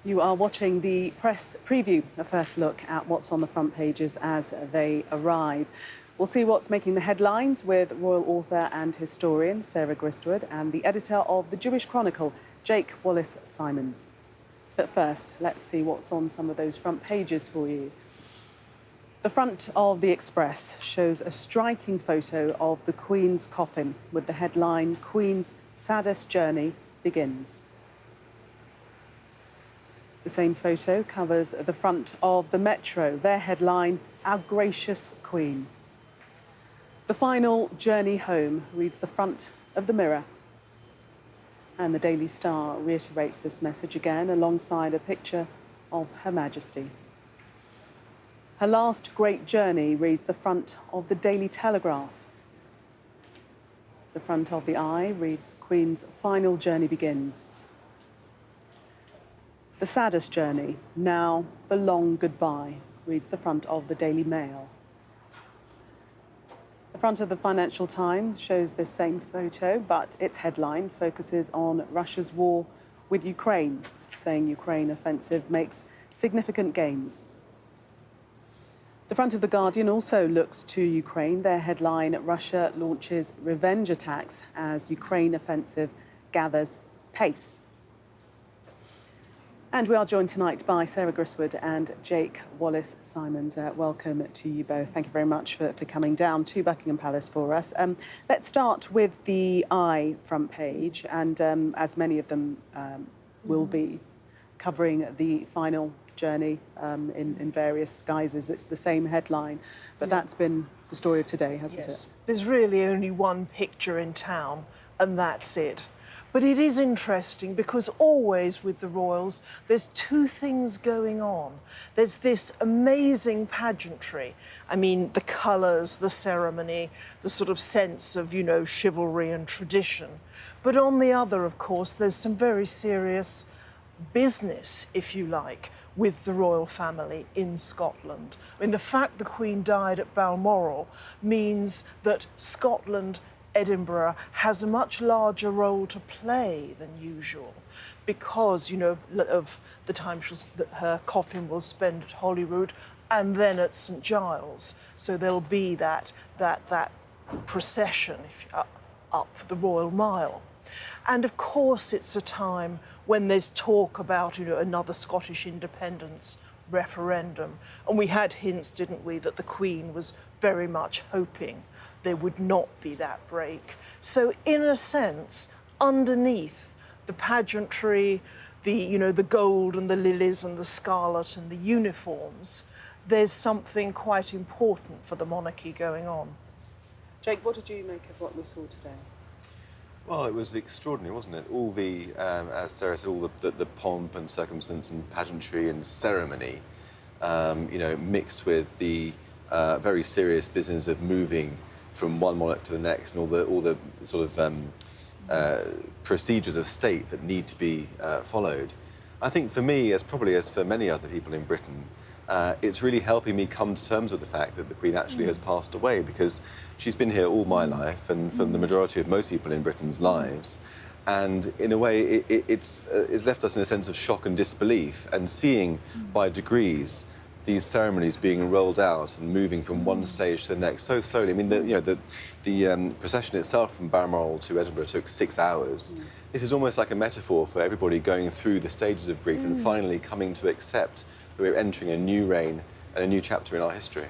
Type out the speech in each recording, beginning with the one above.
You are watching the press preview, a first look at what's on the front pages as they arrive. We'll see what's making the headlines with royal author and historian Sarah Gristwood and the editor of the Jewish Chronicle, Jake Wallace-Simons. But first, let's see what's on some of those front pages for you. The front of the Express shows a striking photo of the Queen's coffin with the headline, "Queen's saddest journey begins." The same photo covers the front of the Metro. Their headline, "Our Gracious Queen." The final journey home reads the front of the Mirror. And the Daily Star reiterates this message again alongside a picture of Her Majesty. Her last great journey reads the front of the Daily Telegraph. The front of the Eye reads, "Queen's final journey begins." The saddest journey, now the long goodbye, reads the front of the Daily Mail. The front of the Financial Times shows this same photo, but its headline focuses on Russia's war with Ukraine, saying Ukraine offensive makes significant gains. The front of the Guardian also looks to Ukraine. Their headline, "Russia launches revenge attacks as Ukraine offensive gathers pace." And we are joined tonight by Sarah Gristwood and Jake Wallace-Simons. Welcome to you both. Thank you very much for coming down to Buckingham Palace for us. Let's start with the Eye front page, and as many of them will be, covering the final journey in various guises. It's the same headline, but that's been the story of today, hasn't it? There's really only one picture in town, and that's it. But it is interesting because always with the royals, there's two things going on. There's this amazing pageantry. I mean, the colours, the ceremony, the sort of sense of, you know, chivalry and tradition. But on the other, of course, there's some very serious business, if you like, with the royal family in Scotland. I mean, the fact the Queen died at Balmoral means that Scotland, Edinburgh, has a much larger role to play than usual because, you know, of the time her coffin will spend at Holyrood and then at St Giles. So there'll be that procession up the Royal Mile. And of course, it's a time when there's talk about, you know, another Scottish independence referendum. And we had hints, didn't we, that the Queen was very much hoping there would not be that break. So in a sense, underneath the pageantry, the gold and the lilies and the scarlet and the uniforms, there's something quite important for the monarchy going on. Jake, what did you make of what we saw today? Well, it was extraordinary, wasn't it? All the, as Sarah said, all the pomp and circumstance and pageantry and ceremony, mixed with the very serious business of moving from one monarch to the next, and all the sort of procedures of state that need to be followed. I think for me, as probably as for many other people in Britain, it's really helping me come to terms with the fact that the Queen actually has passed away, because she's been here all my life and for the majority of most people in Britain's lives. And in a way, it's left us in a sense of shock and disbelief, and seeing by degrees these ceremonies being rolled out and moving from one stage to the next so slowly. I mean, the procession itself from Balmoral to Edinburgh took 6 hours. This is almost like a metaphor for everybody going through the stages of grief and finally coming to accept that we're entering a new reign and a new chapter in our history.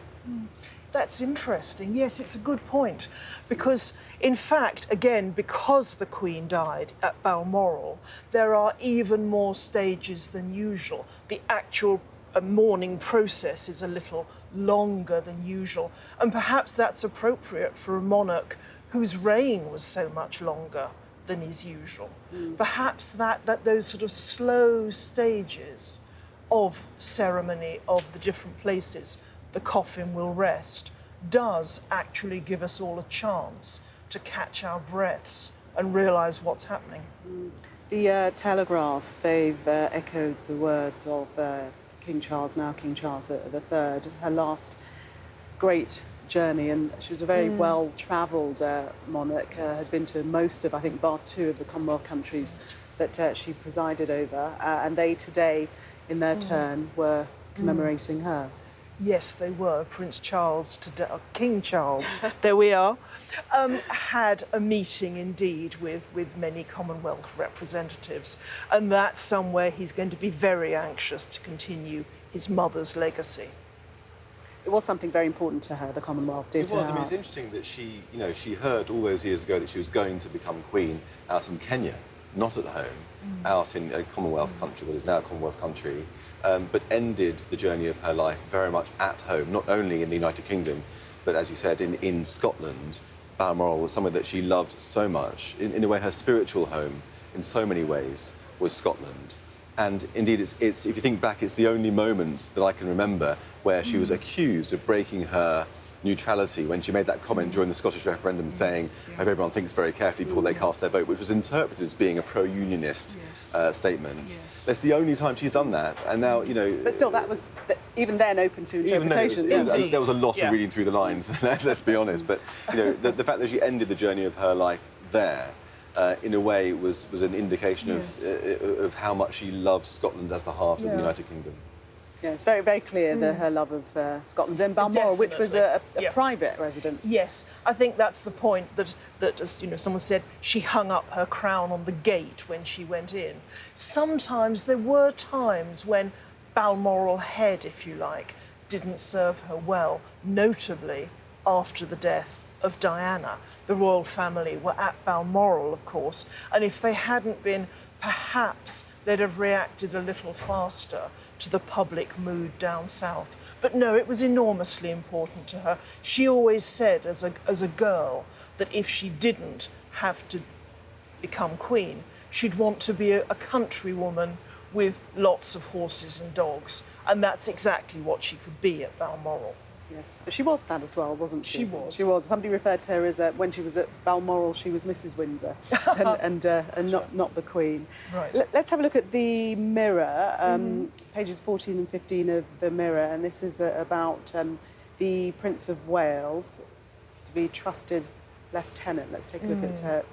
That's interesting. Yes, it's a good point. Because, in fact, again, because the Queen died at Balmoral, there are even more stages than usual. The actual mourning process is a little longer than usual. And perhaps that's appropriate for a monarch whose reign was so much longer than is usual. Perhaps that those sort of slow stages of ceremony of the different places the coffin will rest does actually give us all a chance to catch our breaths and realise what's happening. The Telegraph, they've echoed the words of King Charles, now King Charles III, her last great journey, and she was a very well-travelled monarch, had been to most of, I think, bar 2 of the Commonwealth countries that she presided over, and they today, in their turn, were commemorating her. Yes, they were. Prince Charles, today, King Charles, there we are, had a meeting indeed with many Commonwealth representatives. And that's somewhere he's going to be very anxious to continue his mother's legacy. It was something very important to her, the Commonwealth did. It was. I mean, it's interesting that she, she heard all those years ago that she was going to become queen out in Kenya, not at home, out in a Commonwealth country, what is now a Commonwealth country, but ended the journey of her life very much at home, not only in the United Kingdom, but as you said, in Scotland. Balmoral was somewhere that she loved so much. In a way, her spiritual home, in so many ways, was Scotland. And indeed, it's if you think back, it's the only moment that I can remember where she was accused of breaking her neutrality when she made that comment during the Scottish referendum saying, I hope everyone thinks very carefully before they cast their vote, which was interpreted as being a pro-unionist statement. Yes. That's the only time she's done that. And now, But still, that was even then open to interpretation. Even then, there was a lot of reading through the lines, let's be honest. But, the fact that she ended the journey of her life there, in a way, was an indication of how much she loves Scotland as the heart of the United Kingdom. Yeah, it's very, very clear that her love of Scotland and Balmoral, which was a private residence. Yes, I think that's the point that as someone said, she hung up her crown on the gate when she went in. Sometimes there were times when Balmoral Head, if you like, didn't serve her well, notably after the death of Diana. The royal family were at Balmoral, of course, and if they hadn't been, perhaps they'd have reacted a little faster to the public mood down south. But no, it was enormously important to her. She always said as a girl that if she didn't have to become queen, she'd want to be a country woman with lots of horses and dogs. And that's exactly what she could be at Balmoral. Yes, but she was that as well, wasn't she? She was. She was. Somebody referred to her as, when she was at Balmoral, she was Mrs. Windsor and not the Queen. Right. Let's have a look at the Mirror, pages 14 and 15 of the Mirror, and this is about the Prince of Wales to be trusted lieutenant. Let's take a look at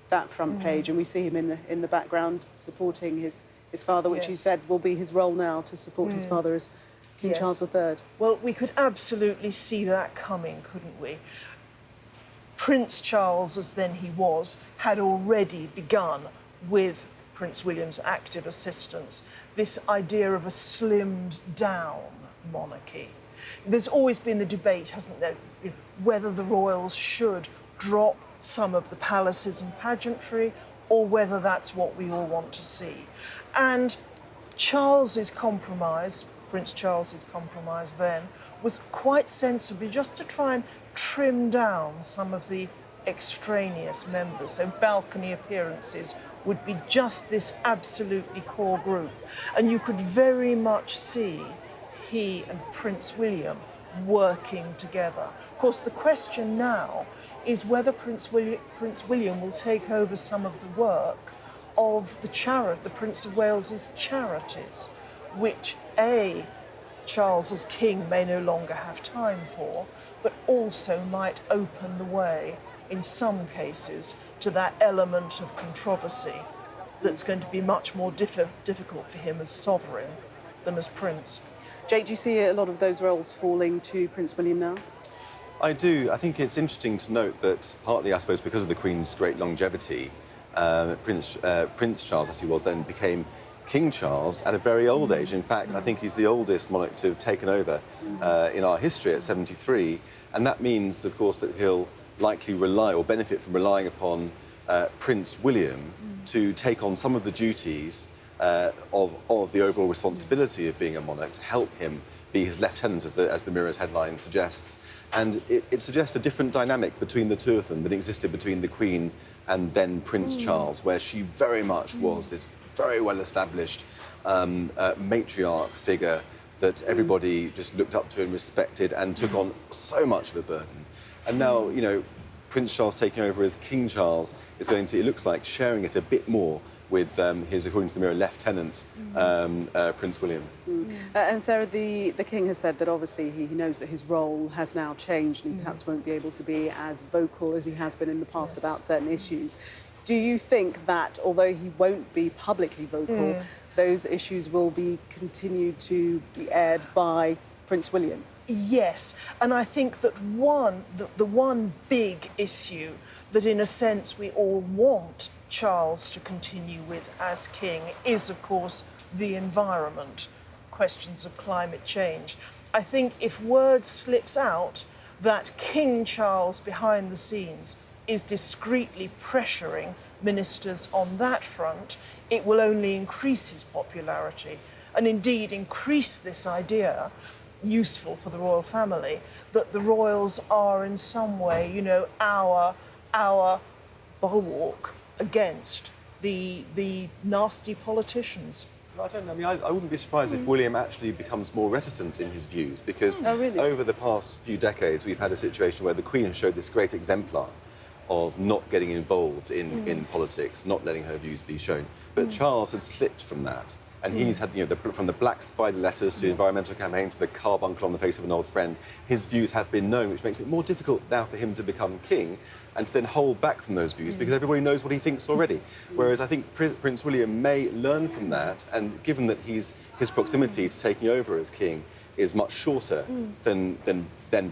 that front page, and we see him in the background supporting his father, which he said will be his role now, to support his father as King Charles III. Well, we could absolutely see that coming, couldn't we? Prince Charles, as then he was, had already begun with Prince William's active assistance this idea of a slimmed down monarchy. There's always been the debate, hasn't there, whether the royals should drop some of the palaces and pageantry or whether that's what we all want to see. And Charles's compromise, Prince Charles's compromise then, was quite sensibly just to try and trim down some of the extraneous members. So balcony appearances would be just this absolutely core group. And you could very much see he and Prince William working together. Of course, the question now is whether Prince William will take over some of the work of the Prince of Wales's charities, which Charles as king may no longer have time for, but also might open the way, in some cases, to that element of controversy that's going to be much more difficult for him as sovereign than as prince. Jake, do you see a lot of those roles falling to Prince William now? I do. I think it's interesting to note that partly, I suppose, because of the Queen's great longevity, Prince Charles, as he was then, became King Charles at a very old age. In fact, I think he's the oldest monarch to have taken over in our history at 73. And that means, of course, that he'll likely rely or benefit from relying upon Prince William to take on some of the duties of the overall responsibility of being a monarch, to help him be his lieutenant, as the Mirror's headline suggests. And it suggests a different dynamic between the two of them than existed between the Queen and then Prince Charles, where she very much was this very well-established matriarch figure that everybody just looked up to and respected and took on so much of a burden. And now, Prince Charles taking over as King Charles is going to, it looks like, sharing it a bit more with his, according to the Mirror, Lieutenant Prince William. And Sarah, the King has said that obviously he knows that his role has now changed and he perhaps won't be able to be as vocal as he has been in the past about certain issues. Do you think that, although he won't be publicly vocal, those issues will be continued to be aired by Prince William? Yes, and I think that the one big issue that in a sense we all want Charles to continue with as king is, of course, the environment, questions of climate change. I think if word slips out that King Charles behind the scenes is discreetly pressuring ministers on that front, it will only increase his popularity and indeed increase this idea, useful for the royal family, that the royals are in some way, you know, our bulwark against the nasty politicians. I don't know. I mean, I wouldn't be surprised if William actually becomes more reticent in his views, because really? over the past few decades we've had a situation where the Queen has showed this great exemplar of not getting involved in politics, not letting her views be shown. But Charles has slipped from that. And he's had, you know, from the Black Spider letters to the environmental campaign to the carbuncle on the face of an old friend, his views have been known, which makes it more difficult now for him to become king and to then hold back from those views because everybody knows what he thinks already. Whereas I think Prince William may learn from that, and given that his proximity to taking over as king is much shorter than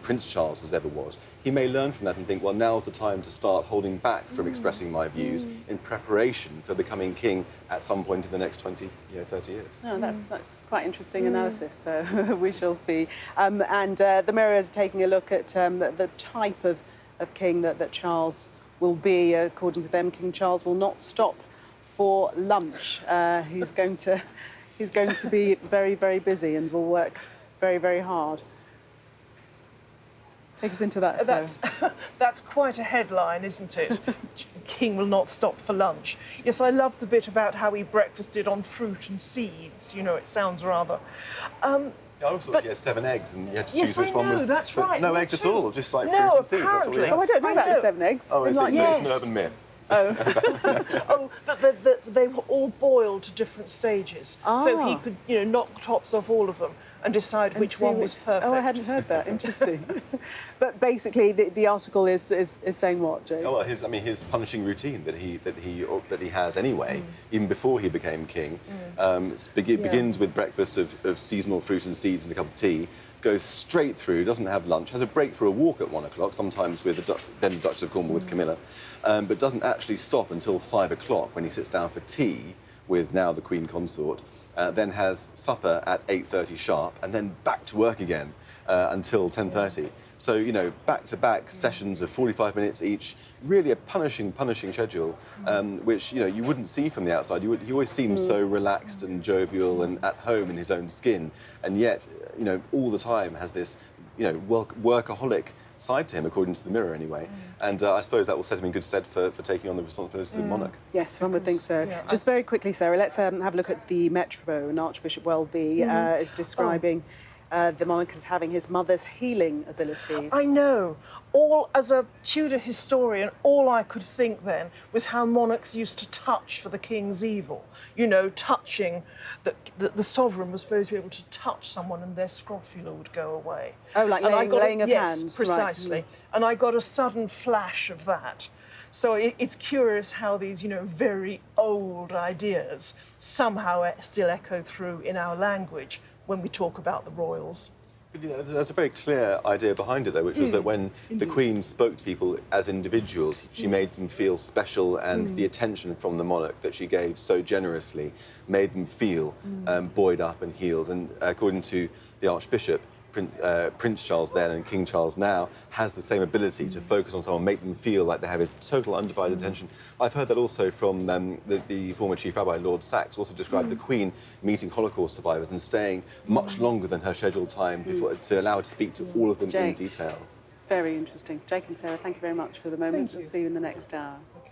Prince Charles's ever was, he may learn from that and think, well, now's the time to start holding back from expressing my views in preparation for becoming king at some point in the next 20, 30 years. Oh, that's quite interesting analysis, so we shall see. The Mirror is taking a look at the type of king that Charles will be. According to them, King Charles will not stop for lunch. He's going to be very, very busy and will work very, very hard. Take us into that, Sarah. That's quite a headline, isn't it? King will not stop for lunch. Yes, I love the bit about how he breakfasted on fruit and seeds. You know, it sounds rather... I also thought he had 7 eggs and you had to choose which one was... That's right. No eggs at all, just like fruit and seeds. That's all he has. Oh, I don't know about the 7 eggs. Oh, it's Like, an urban myth. That they were all boiled to different stages, so he could, you know, knock the tops off all of them and decide which one was perfect. Oh, I hadn't heard that. Interesting. But basically, the article is saying what, Jay? Oh, well, his punishing routine that he has anyway, even before he became king, begins with breakfast of seasonal fruit and seeds and a cup of tea, goes straight through, doesn't have lunch, has a break for a walk at 1 o'clock, sometimes with then the Duchess of Cornwall with Camilla, but doesn't actually stop until 5 o'clock when he sits down for tea with now the Queen Consort, then has supper at 8:30 sharp, and then back to work again until 10:30. So, you know, back-to-back sessions of 45 minutes each, really a punishing schedule, which, you know, you wouldn't see from the outside. He always seems so relaxed and jovial and at home in his own skin, and yet, you know, all the time has this, you know, workaholic side to him, according to the Mirror anyway. And I suppose that will set him in good stead for taking on the responsibilities of monarch. Yes, one would think so. Yeah. Just very quickly, Sarah, let's have a look at the Metro. And Archbishop Welby is describing the monarch as having his mother's healing ability. I know. As a Tudor historian, all I could think then was how monarchs used to touch for the king's evil. You know, touching, the sovereign was supposed to be able to touch someone and their scrofula would go away. Oh, like laying of hands. Yes, precisely. Right. And I got a sudden flash of that. So it's curious how these, you know, very old ideas somehow still echo through in our language when we talk about the royals. But, you know, there's a very clear idea behind it, though, which was that when the Queen spoke to people as individuals, she made them feel special, and the attention from the monarch that she gave so generously made them feel buoyed up and healed. And according to the Archbishop, Prince Charles then and King Charles now has the same ability to focus on someone, make them feel like they have his total undivided attention. I've heard that also from the former Chief Rabbi, Lord Sachs, also described the Queen meeting Holocaust survivors and staying much longer than her scheduled time before, to allow her to speak to all of them in detail. Very interesting. Jake and Sarah, thank you very much for the moment. We'll see you in the next hour.